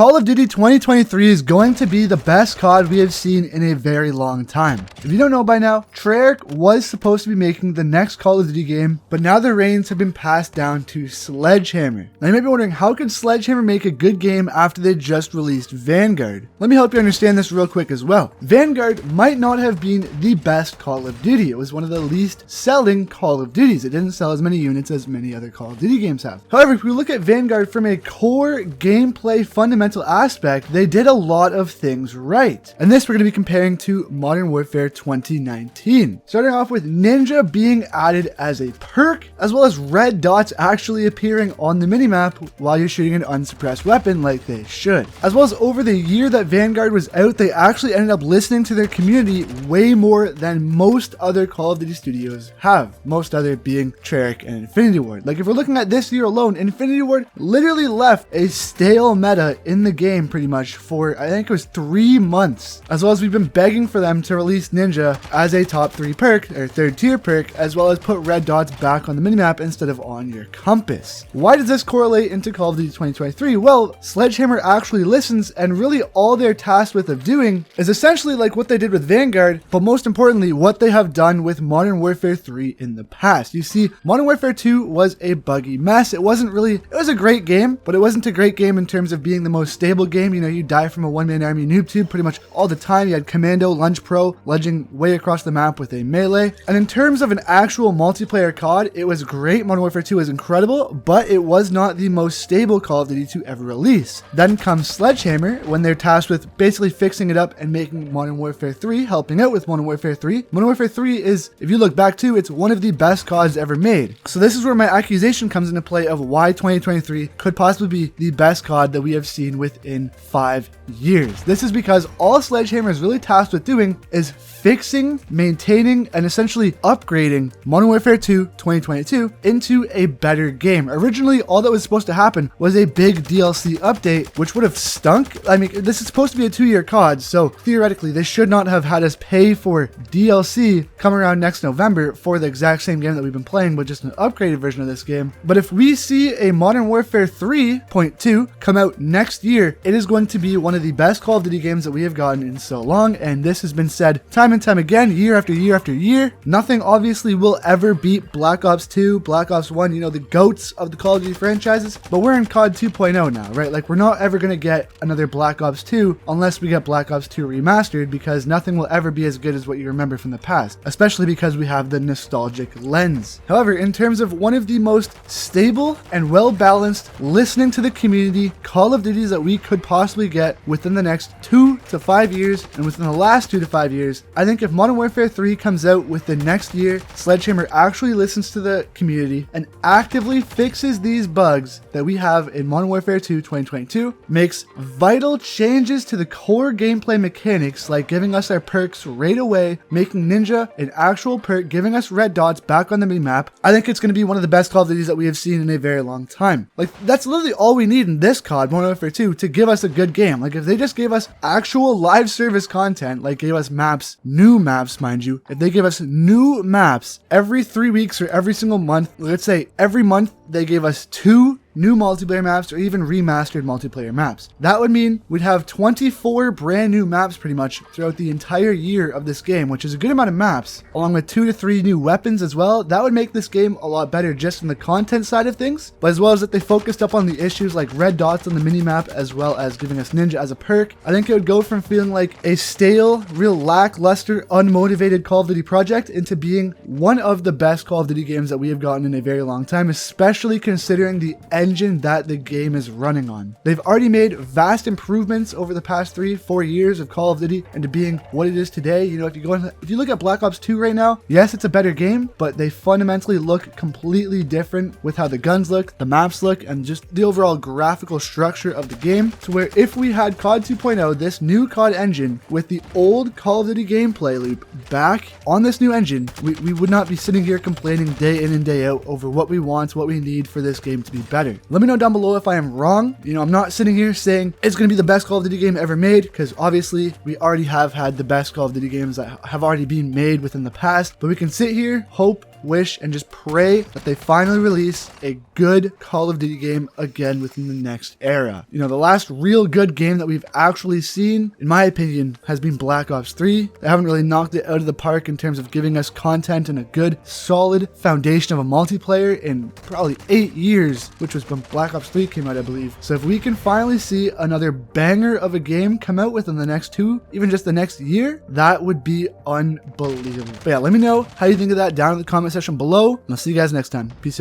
Call of Duty 2023 is going to be the best COD we have seen in a very long time. If you don't know by now, Treyarch was supposed to be making the next Call of Duty game, but now the reins have been passed down to Sledgehammer. Now you may be wondering, how could Sledgehammer make a good game after they just released Vanguard? Let me help you understand this real quick as well. Vanguard might not have been the best Call of Duty. It was one of the least selling Call of Duties. It didn't sell as many units as many other Call of Duty games have. However, if we look at Vanguard from a core gameplay fundamental aspect, they did a lot of things right. And this we're going to be comparing to Modern Warfare 2019. Starting off with Ninja being added as a perk, as well as red dots actually appearing on the minimap while you're shooting an unsuppressed weapon like they should. As well as over the year that Vanguard was out, they actually ended up listening to their community way more than most other Call of Duty studios have. Most other being Treyarch and Infinity Ward. Like if we're looking at this year alone, Infinity Ward literally left a stale meta in the game pretty much for, I think it was 3 months. As well as we've been begging for them to release Ninja as a top 3 perk or third tier perk, as well as put red dots back on the minimap instead of on your compass. Why does this correlate into Call of Duty 2023? Well, Sledgehammer actually listens, and really all they're tasked with of doing is essentially like what they did with Vanguard, but most importantly what they have done with Modern Warfare 3 in the past. You see, Modern Warfare 2 was a buggy mess. It was a great game, but it wasn't a great game in terms of being the most stable game. You know, you die from a one-man army noob tube pretty much all the time. You had Commando, Lunge Pro, ledging way across the map with a melee. And in terms of an actual multiplayer COD, it was great. Modern Warfare 2 was incredible, but it was not the most stable Call of Duty to ever release. Then comes Sledgehammer when they're tasked with basically fixing it up and making Modern Warfare 3, helping out with Modern Warfare 3. Modern Warfare 3 is, if you look back to, it's one of the best CODs ever made. So this is where my accusation comes into play of why 2023 could possibly be the best COD that we have seen within 5 years. This is because all Sledgehammer is really tasked with doing is fixing, maintaining, and essentially upgrading Modern Warfare 2 2022 into a better game. Originally, all that was supposed to happen was a big DLC update, which would have stunk. I mean, this is supposed to be a 2-year COD, so theoretically, they should not have had us pay for DLC come around next November for the exact same game that we've been playing, but just an upgraded version of this game. But if we see a Modern Warfare 3.2 come out next year, it is going to be one of the best Call of Duty games that we have gotten in so long, and this has been said time and time again, year after year after year. Nothing obviously will ever beat Black Ops 2, Black Ops 1, you know, the goats of the Call of Duty franchises, but we're in COD 2.0 now, right? Like, we're not ever going to get another Black Ops 2 unless we get Black Ops 2 remastered, because nothing will ever be as good as what you remember from the past, especially because we have the nostalgic lens. However, in terms of one of the most stable and well-balanced, listening to the community Call of Duties that we could possibly get within the next 2 to 5 years, and within the last 2 to 5 years, I think if Modern Warfare 3 comes out with the next year, Sledgehammer actually listens to the community and actively fixes these bugs that we have in Modern Warfare 2 2022, makes vital changes to the core gameplay mechanics like giving us our perks right away, making Ninja an actual perk, giving us red dots back on the minimap, I think it's going to be one of the best Call of Duties that we have seen in a very long time. Like, that's literally all we need in this COD, Modern Warfare 2, to give us a good game. Like, if they just gave us actual live service content, like gave us maps, new maps, mind you, if they give us new maps every 3 weeks or every single month, let's say every month they gave us 2 new multiplayer maps or even remastered multiplayer maps. That would mean we'd have 24 brand new maps pretty much throughout the entire year of this game, which is a good amount of maps, along with 2 to 3 new weapons as well. That would make this game a lot better just in the content side of things, but as well as that they focused up on the issues like red dots on the minimap, as well as giving us Ninja as a perk. I think it would go from feeling like a stale, real lackluster, unmotivated Call of Duty project into being one of the best Call of Duty games that we have gotten in a very long time, especially considering the engine that the game is running on. They've already made vast improvements over the past 3-4 years of Call of Duty into being what it is today. You know, if you look at Black Ops 2 right now, yes, it's a better game, but they fundamentally look completely different with how the guns look, the maps look, and just the overall graphical structure of the game. To where if we had COD 2.0, this new COD engine with the old Call of Duty gameplay loop back on this new engine, we would not be sitting here complaining day in and day out over what we want, what we need for this game to be better. Let me know down below if I am wrong. You know, I'm not sitting here saying it's going to be the best Call of Duty game ever made, because obviously we already have had the best Call of Duty games that have already been made within the past, but we can sit here, hope, wish and just pray that they finally release a good Call of Duty game again within the next era. You know, the last real good game that we've actually seen, in my opinion, has been Black Ops 3. They haven't really knocked it out of the park in terms of giving us content and a good, solid foundation of a multiplayer in probably 8 years, which was when Black Ops 3 came out, I believe. So if we can finally see another banger of a game come out within the next 2, even just the next year, that would be unbelievable. But yeah, let me know how you think of that down in the comment section below, and I'll see you guys next time. Peace out.